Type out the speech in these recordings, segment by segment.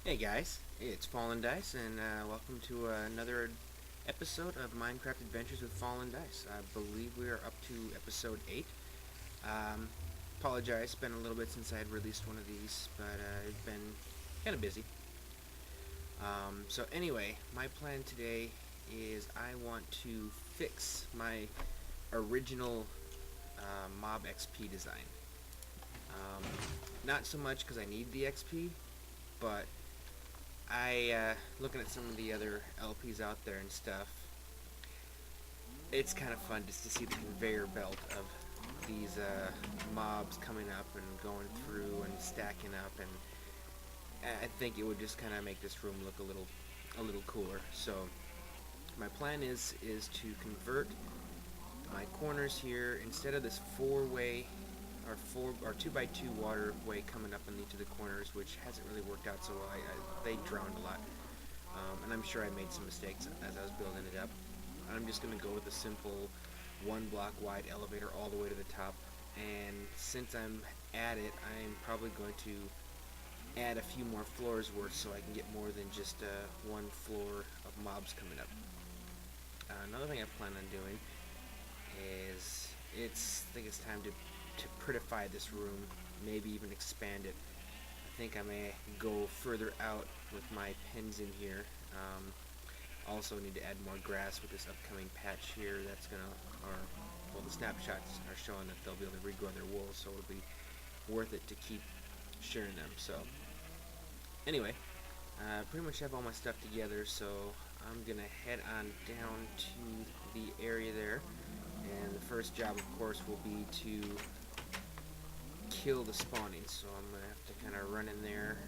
Hey guys, it's FallenDice, and welcome to another episode of Minecraft Adventures with FallenDice. I believe we are up to episode 8. Um, Apologize, it's been a little bit since I had released one of these, but I've been kind of busy. So anyway, my plan today is I want to fix my original mob XP design. Um, Not so much because I need the XP, but looking at some of the other LPs out there and stuff, it's kind of fun just to see the conveyor belt of these mobs coming up and going through and stacking up, and I think it would just kind of make this room look a little cooler. So my plan is to convert my corners here, instead of this four-way or 2x2 waterway coming up in each of the corners, which hasn't really worked out so well. They drowned a lot, and I'm sure I made some mistakes as I was building it up. I'm just going to go with a simple one block wide elevator all the way to the top, and since I'm at it, I'm probably going to add a few more floors worth so I can get more than just one floor of mobs coming up. Another thing I plan on doing is I think it's time to prettify this room, maybe even expand it. I think I may go further out with my pens in here. Also need to add more grass with this upcoming patch here. Well, the snapshots are showing that they'll be able to regrow their wool, so it'll be worth it to keep sharing them. So anyway, pretty much have all my stuff together, so I'm gonna head on down to the area there, and the first job, of course, will be to kill the spawning. So I'm gonna have to kind of run in there,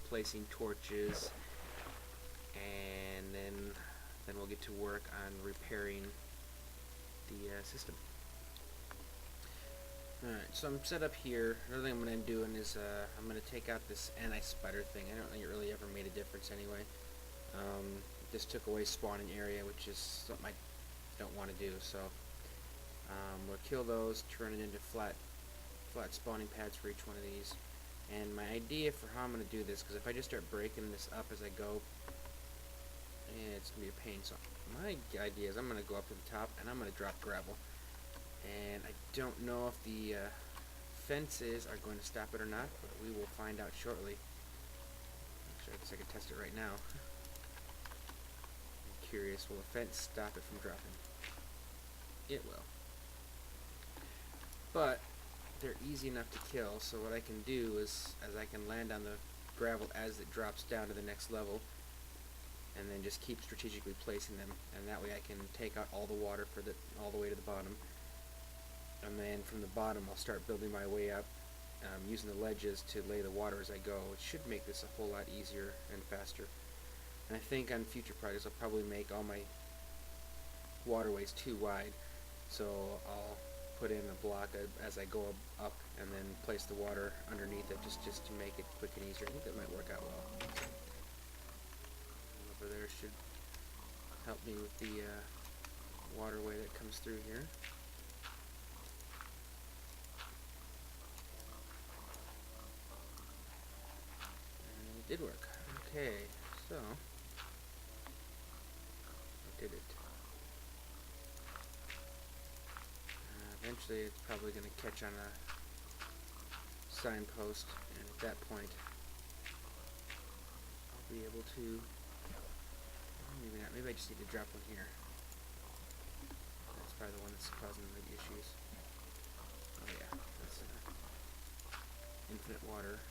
placing torches, and then we'll get to work on repairing the system. Alright, so I'm set up here. Another thing I'm going to do is I'm going to take out this anti-spider thing. I don't think it really ever made a difference anyway. This took away spawning area, which is something I don't want to do. So we'll kill those, turn it into flat spawning pads for each one of these. And my idea for how I'm going to do this, because if I just start breaking this up as I go, it's going to be a pain. So my idea is I'm going to go up to the top and I'm going to drop gravel. And I don't know if the fences are going to stop it or not, but we will find out shortly. Actually, I guess I can test it right now. I'm curious, will the fence stop it from dropping? It will. But they're easy enough to kill, so what I can do is, as I can land on the gravel as it drops down to the next level, and then just keep strategically placing them, and that way I can take out all the water all the way to the bottom. And then from the bottom I'll start building my way up, using the ledges to lay the water as I go. It should make this a whole lot easier and faster. And I think on future projects I'll probably make all my waterways too wide, so I'll put in a block as I go up and then place the water underneath it just to make it quick and easier. I think that might work out well. Over there should help me with the waterway that comes through here. And it did work. Okay, so I did it. Eventually it's probably going to catch on a signpost, and at that point I'll be able to, maybe not, maybe I just need to drop one here. That's probably the one that's causing the issues. Oh yeah, that's infinite water.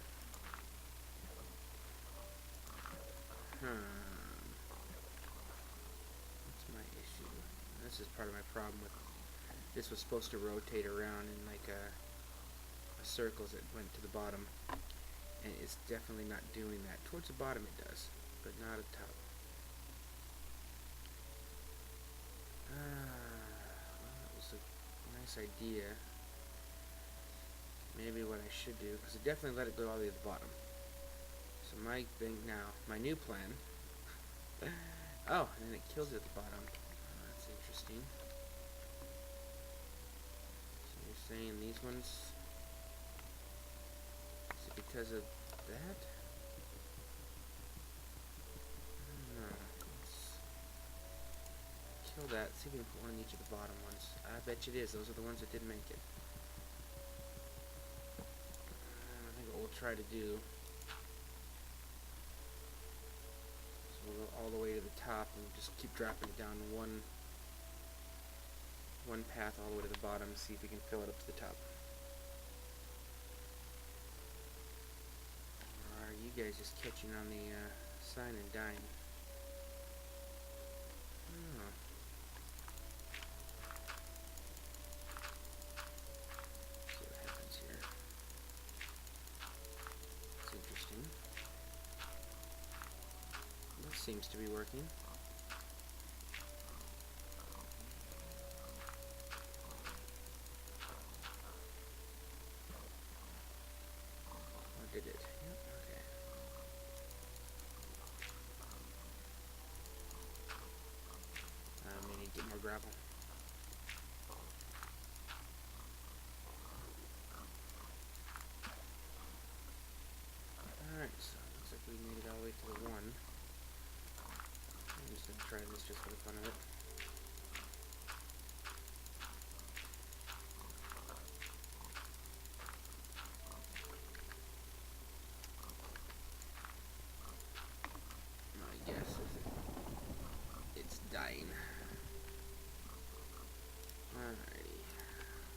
What's my issue? This is part of my problem with this. Was supposed to rotate around in like a circle as it went to the bottom, and it's definitely not doing that. Towards the bottom it does, but not at the top. Well, that was a nice idea. Maybe what I should do, because it definitely let it go all the way to the bottom. So my thing now, my new plan. Oh, and it kills it at the bottom. Oh, that's interesting. So you're saying these ones, is it because of that? kill that. See if we can put one in each of the bottom ones. I bet you it is. Those are the ones that didn't make it. I think what we'll try to do is we'll go all the way to the top and just keep dropping it down one path all the way to the bottom and see if we can fill it up to the top. Or are you guys just catching on the sign and dying? Oh. See what happens here. It's interesting. This seems to be working. Or did it? Yep, okay. I may need to get more gravel. Alright, so it looks like we made it all the way to the one. I'm just going to try this just for the fun of it. My guess is it's dying. Alrighty.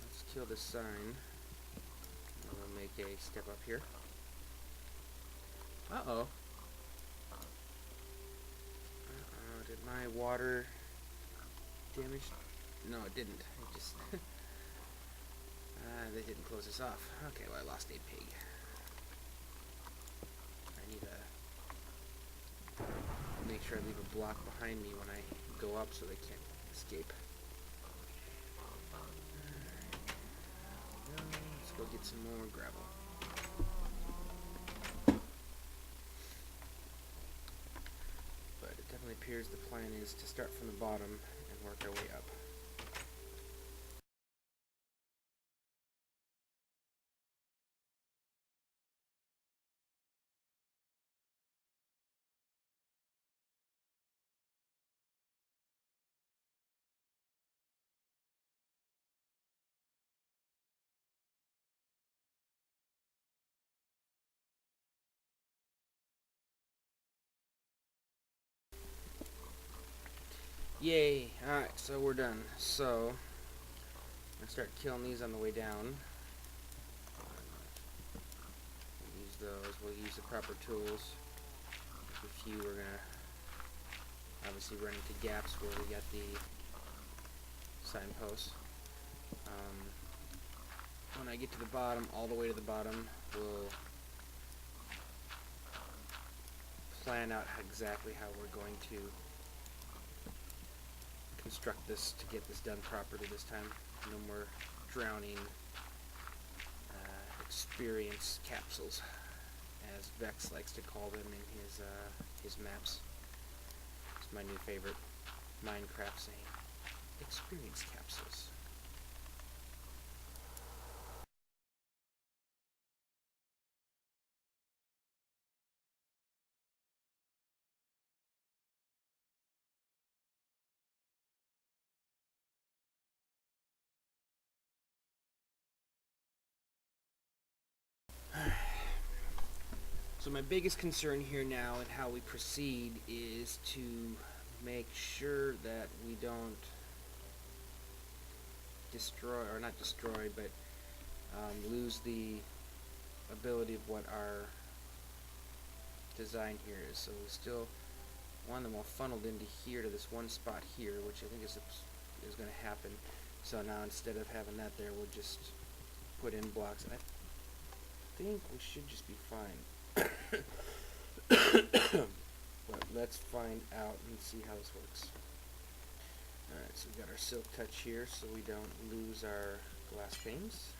Let's kill this sign. And we'll make a step up here. Uh-oh. Did my water damage? No, it didn't. It just... they didn't close this off. Okay, well, I lost a pig. I need to make sure I leave a block behind me when I go up so they can't escape. Alright, let's go get some more gravel. Definitely appears the plan is to start from the bottom and work our way up. Yay! Alright, so we're done. So, I'm going to start killing these on the way down. We'll use those. We'll use the proper tools. A few we're going to obviously run into gaps where we got the signposts. When I get to the bottom, all the way to the bottom, we'll plan out exactly how we're going to construct this to get this done properly this time. No more drowning experience capsules, as Vex likes to call them in his maps. It's my new favorite. Minecraft saying experience capsules. So my biggest concern here now and how we proceed is to make sure that we don't destroy, or not destroy, but lose the ability of what our design here is. So we still want them all funneled into here to this one spot here, which I think is going to happen. So now instead of having that there, we'll just put in blocks. And I think we should just be fine. But let's find out and see how this works. Alright, so we got our silk touch here so we don't lose our glass panes.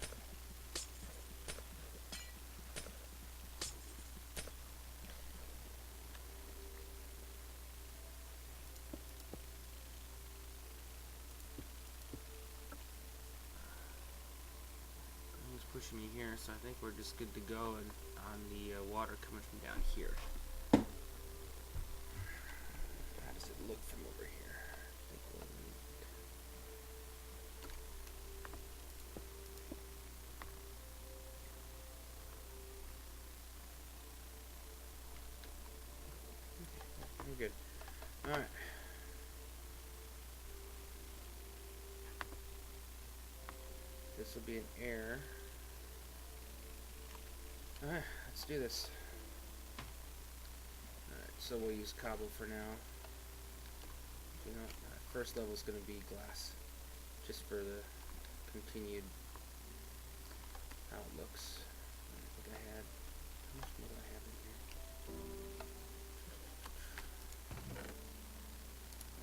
Pushing you here, so I think we're just good to go and on the water coming from down here. How does it look from over here? I think we'll this will be an air. Alright, let's do this. Alright, so we'll use cobble for now. You know, first level is going to be glass, just for the continued how it looks. I think I had, how much more do I have in here?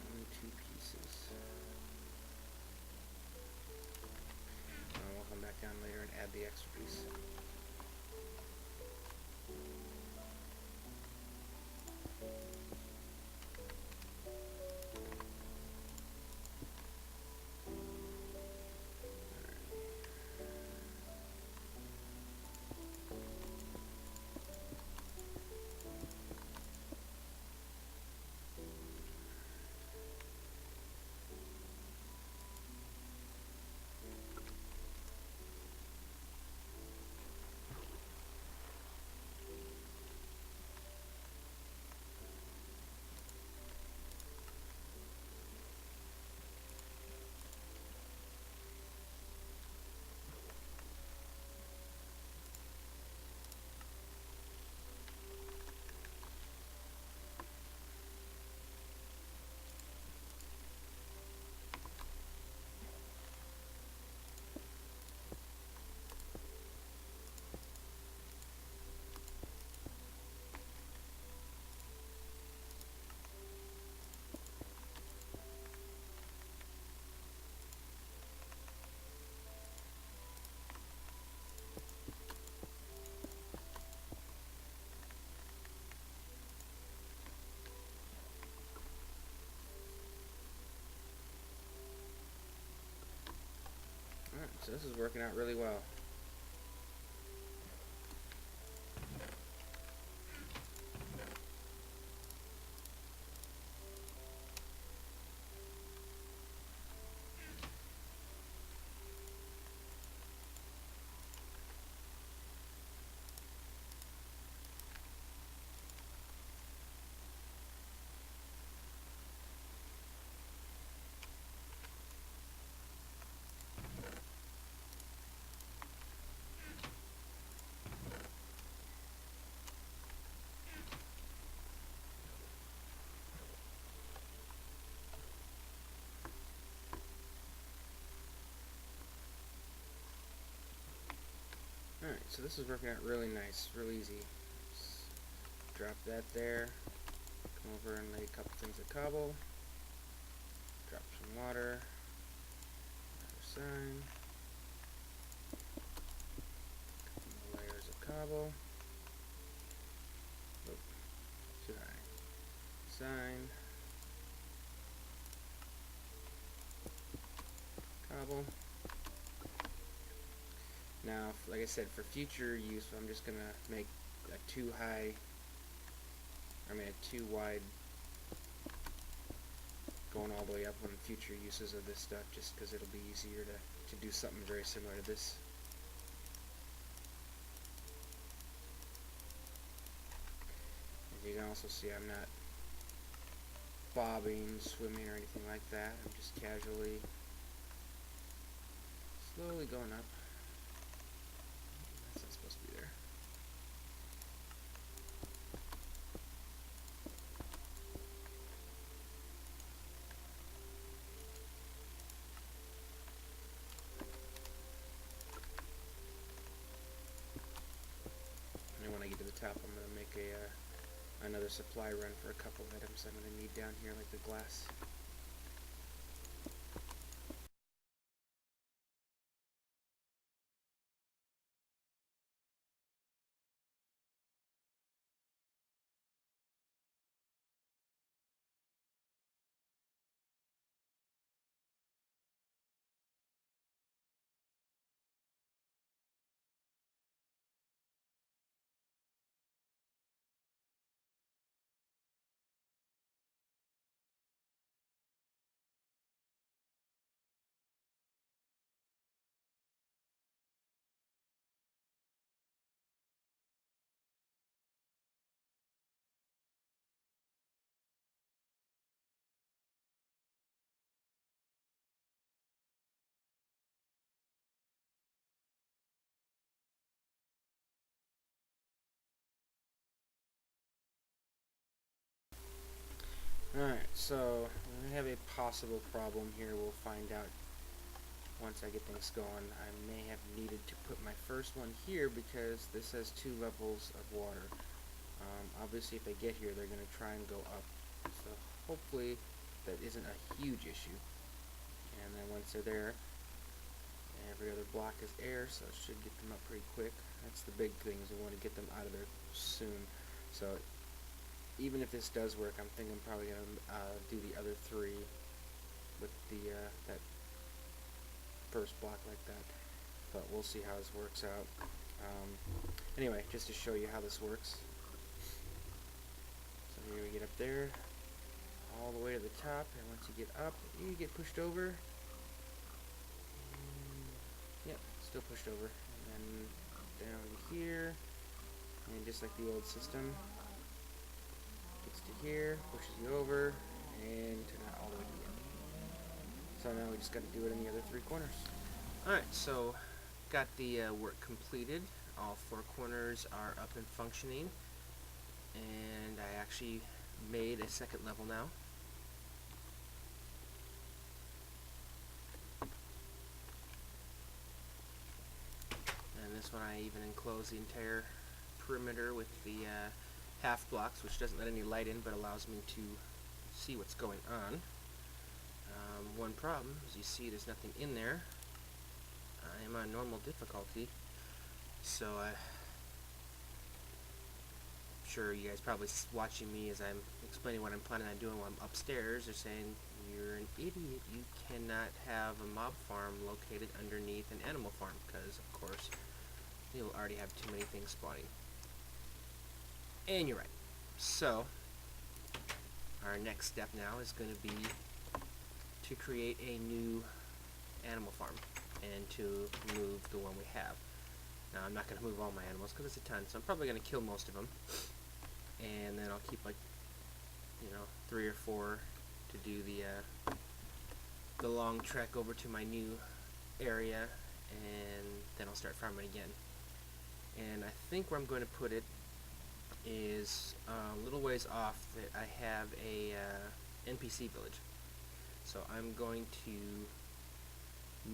Only 2 pieces. We'll come back down later and add the extra piece. Alright, so this is working out really well. Alright, so this is working out really nice, real easy. Just drop that there, come over and lay a couple things of cobble, drop some water, another sign, couple more layers of cobble, oh, too high, sign, cobble. Now, like I said, for future use, I'm just gonna make a too wide going all the way up on future uses of this stuff, just because it'll be easier to do something very similar to this. As you can also see, I'm not bobbing, swimming, or anything like that. I'm just casually, slowly going up. That's not supposed to be there. And when I get to the top, I'm going to make another supply run for a couple items I'm going to need down here, like the glass. So we have a possible problem here. We'll find out once I get things going. I may have needed to put my first one here because this has 2 levels of water. Obviously if they get here they're going to try and go up. So hopefully that isn't a huge issue. And then once they're there, every other block is air, so it should get them up pretty quick. That's the big thing, is we want to get them out of there soon. So even if this does work, I'm thinking I'm probably going to do the other 3 with the that first block like that. But we'll see how this works out. Anyway, just to show you how this works. So here we get up there, all the way to the top, and once you get up, you get pushed over. Yep, still pushed over. And then down to here, and just like the old system, gets to here, pushes you over, and turn it all the way to the end. So now we just got to do it in the other 3 corners. Alright, so got the work completed. All 4 corners are up and functioning, and I actually made a second level now. And this one I even enclosed the entire perimeter with the half blocks, which doesn't let any light in but allows me to see what's going on. One problem, as you see, there's nothing in there. I am on normal difficulty, so I'm sure you guys probably watching me as I'm explaining what I'm planning on doing while I'm upstairs. They're saying, you're an idiot, you cannot have a mob farm located underneath an animal farm, because of course you'll already have too many things spawning. And you're right. So our next step now is going to be to create a new animal farm and to move the one we have. Now I'm not going to move all my animals because it's a ton, so I'm probably going to kill most of them, and then I'll keep like 3 or 4 to do the long trek over to my new area, and then I'll start farming again. And I think where I'm going to put it is a little ways off. That I have a NPC village, so I'm going to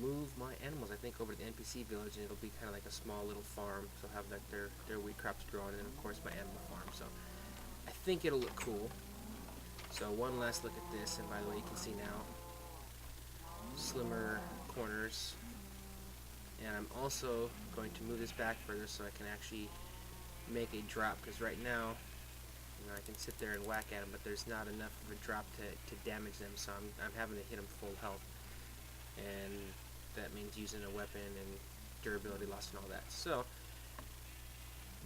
move my animals, I think, over to the NPC village, and it'll be kind of like a small little farm. So I'll have like their wheat crops growing, and then of course my animal farm. So I think it'll look cool. So one last look at this, and by the way, you can see now slimmer corners. And I'm also going to move this back further so I can actually make a drop, because right now, I can sit there and whack at them, but there's not enough of a drop to damage them, so I'm having to hit them full health, and that means using a weapon and durability loss and all that. So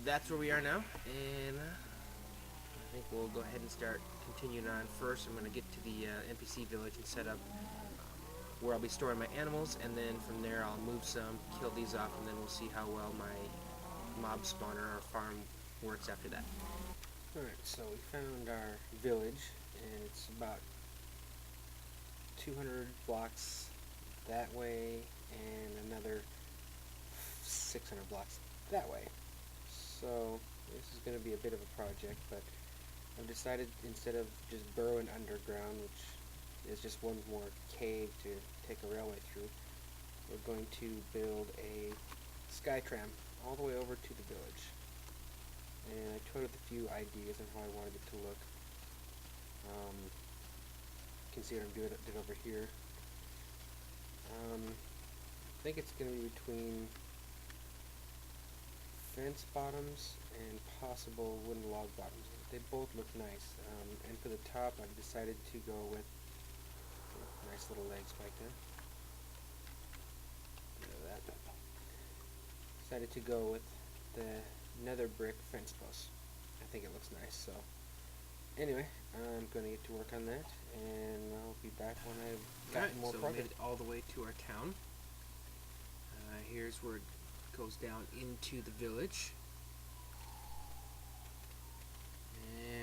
that's where we are now, and I think we'll go ahead and start continuing on. First, I'm going to get to the NPC village and set up where I'll be storing my animals, and then from there I'll move some, kill these off, and then we'll see how well my mob spawner or farm works after that. Alright, so we found our village, and it's about 200 blocks that way and another 600 blocks that way. So this is going to be a bit of a project, but I've decided, instead of just burrowing underground, which is just one more cave to take a railway through, we're going to build a sky-tram all the way over to the village. And I toyed with a few ideas on how I wanted it to look. You can see what I'm doing it over here. I think it's going to be between fence bottoms and possible wooden log bottoms. They both look nice. And for the top, I've decided to go with nice little legs back there. That. Decided to go with the nether brick fence posts. I think it looks nice. So anyway, I'm going to get to work on that, and I'll be back when I've got more progress. So we made it all the way to our town. Here's where it goes down into the village,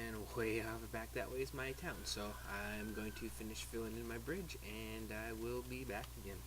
and way out back that way is my town. So I'm going to finish filling in my bridge, and I will be back again.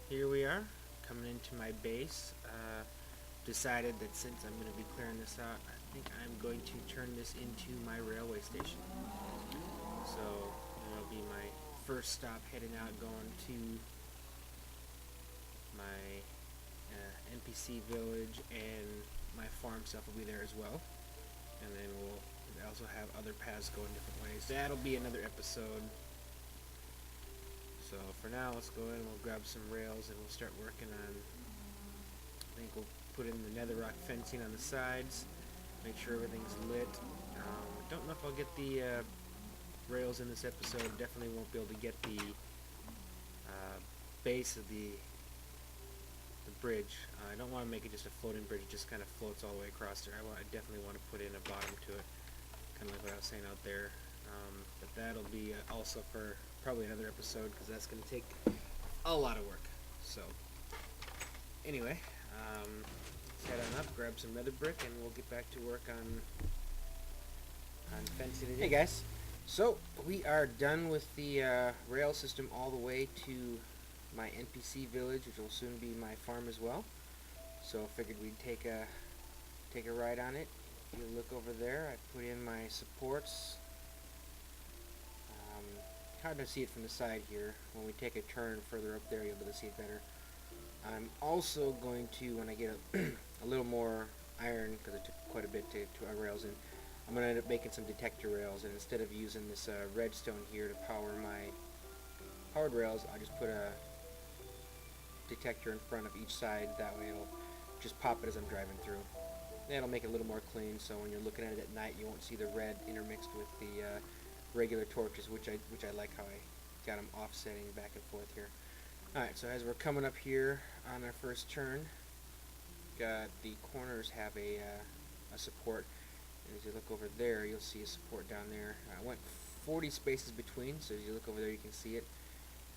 here we are, coming into my base. Decided that since I'm going to be clearing this out, I think I'm going to turn this into my railway station. So it'll be my first stop heading out, going to my NPC village, and my farm stuff will be there as well. And then we'll also have other paths going different ways. That'll be another episode. So for now, let's go in, we'll grab some rails, and we'll start working on, I think we'll put in the netherrock fencing on the sides, make sure everything's lit. Don't know if I'll get the rails in this episode. Definitely won't be able to get the base of the bridge. I don't want to make it just a floating bridge, it just kind of floats all the way across there. I definitely want to put in a bottom to it, kind of like what I was saying out there. But that'll be also for probably another episode, because that's going to take a lot of work. So anyway, let's head on up, grab some nether brick, and we'll get back to work on fencing it in. Hey guys, so we are done with the rail system all the way to my NPC village, which will soon be my farm as well. So I figured we'd take a ride on it. If you look over there, I put in my supports. Hard to see it from the side here. When we take a turn further up there, you'll be able to see it better. I'm also going to, when I get a little more iron, because it took quite a bit to our rails in, I'm going to end up making some detector rails, and instead of using this redstone here to power my powered rails, I'll just put a detector in front of each side. That way it'll just pop it as I'm driving through. That'll make it a little more clean, so when you're looking at it at night, you won't see the red intermixed with the regular torches, which I like how I got them offsetting back and forth here. Alright, so as we're coming up here on our first turn, got the corners have a support, and as you look over there, you'll see a support down there. I went 40 spaces between, so as you look over there, you can see it,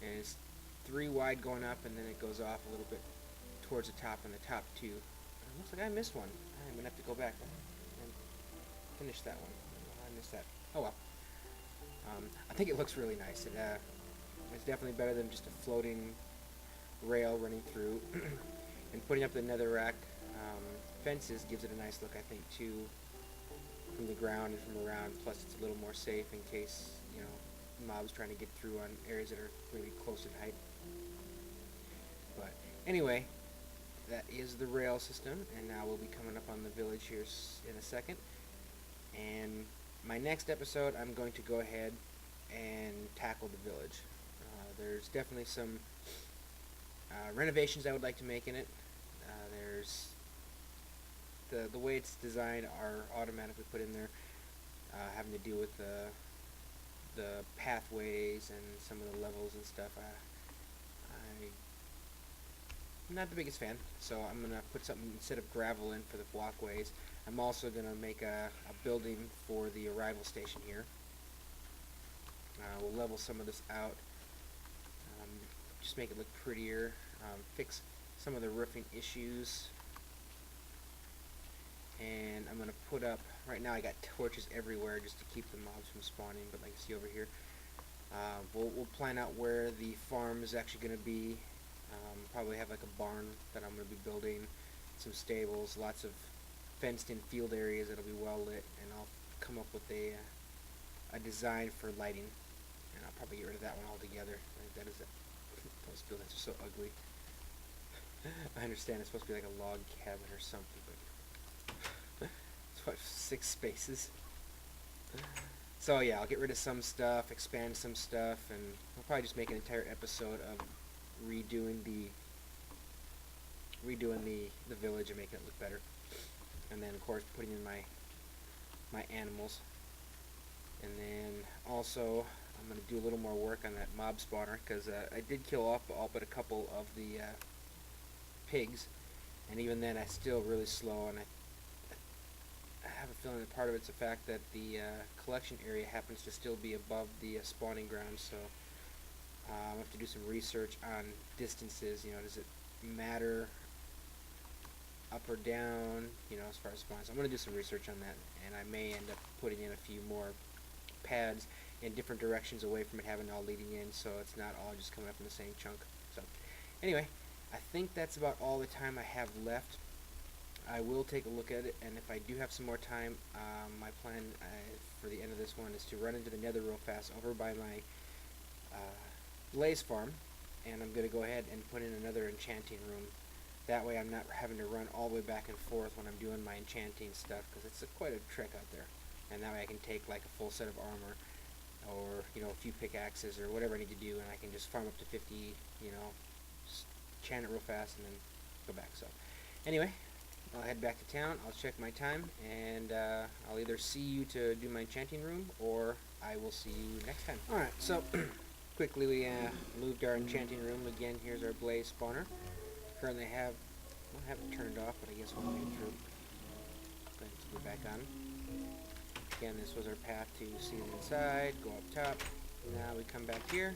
and it's 3 wide going up, and then it goes off a little bit towards the top, and the top 2. It looks like I missed one. I'm gonna have to go back and finish that one. I missed that. Oh well. I think it looks really nice. It's definitely better than just a floating rail running through. And putting up the netherrack fences gives it a nice look, I think, too, from the ground and from around. Plus, it's a little more safe in case, you know, mobs trying to get through on areas that are really close in height. But anyway, that is the rail system, and now we'll be coming up on the village here in a second. And my next episode, I'm going to go ahead and tackle the village. There's definitely some renovations I would like to make in it. There's the way it's designed are automatically put in there, having to deal with the pathways and some of the levels and stuff. I'm not the biggest fan, so I'm going to put something instead of gravel in for the walkways. I'm also going to make a building for the arrival station here. We'll level some of this out, just make it look prettier, fix some of the roofing issues, and I'm going to put up, right now I got torches everywhere just to keep the mobs from spawning, but like you see over here, we'll plan out where the farm is actually going to be. Probably have like a barn that I'm going to be building, some stables, lots of fenced in field areas that'll be well lit, and I'll come up with a design for lighting, and I'll probably get rid of that one altogether. That is those buildings are so ugly. I understand it's supposed to be like a log cabin or something, but it's what, 6 spaces? So yeah, I'll get rid of some stuff, expand some stuff, and I'll probably just make an entire episode of redoing the village and making it look better, and then of course putting in my animals. And then also I'm going to do a little more work on that mob spawner, because I did kill off all but a couple of the pigs, and even then it's still really slow, and I have a feeling that part of it's the fact that the collection area happens to still be above the spawning ground, so I'll have to do some research on distances. You know, does it matter up or down, you know, as far as spawns? I'm going to do some research on that, and I may end up putting in a few more pads in different directions away from it having all leading in, so it's not all just coming up in the same chunk. So anyway, I think that's about all the time I have left. I will take a look at it, and if I do have some more time, my plan for the end of this one is to run into the nether real fast over by my blaze farm, and I'm going to go ahead and put in another enchanting room. That way I'm not having to run all the way back and forth when I'm doing my enchanting stuff, because it's quite a trek out there. And that way I can take like a full set of armor, or a few pickaxes or whatever I need to do, and I can just farm up to 50, enchant it real fast and then go back. So anyway, I'll head back to town, I'll check my time, and I'll either see you to do my enchanting room, or I will see you next time. Alright, so quickly we moved our enchanting room. Again, here's our blaze spawner. Currently I don't have it turned off, but I guess we'll make it through. Go ahead and put it back on. Again, this was our path to see the inside, go up top. Now we come back here,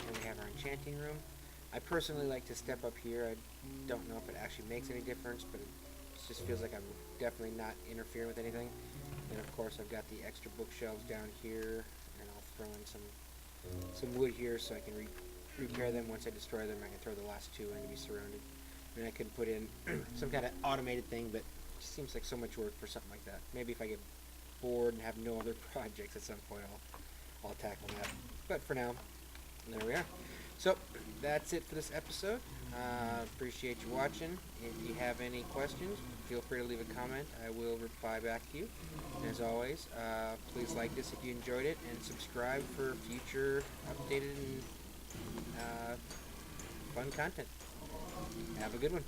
and we have our enchanting room. I personally like to step up here. I don't know if it actually makes any difference, but it just feels like I'm definitely not interfering with anything. And of course I've got the extra bookshelves down here, and I'll throw in some wood here so I can repair them. Once I destroy them, I can throw the last two and be surrounded. I mean, I could put in some kind of automated thing, but it just seems like so much work for something like that. Maybe if I get bored and have no other projects at some point, I'll tackle that. But for now, there we are. So that's it for this episode. Appreciate you watching. If you have any questions, feel free to leave a comment. I will reply back to you. And as always, please like this if you enjoyed it, and subscribe for future updated and fun content. Have a good one.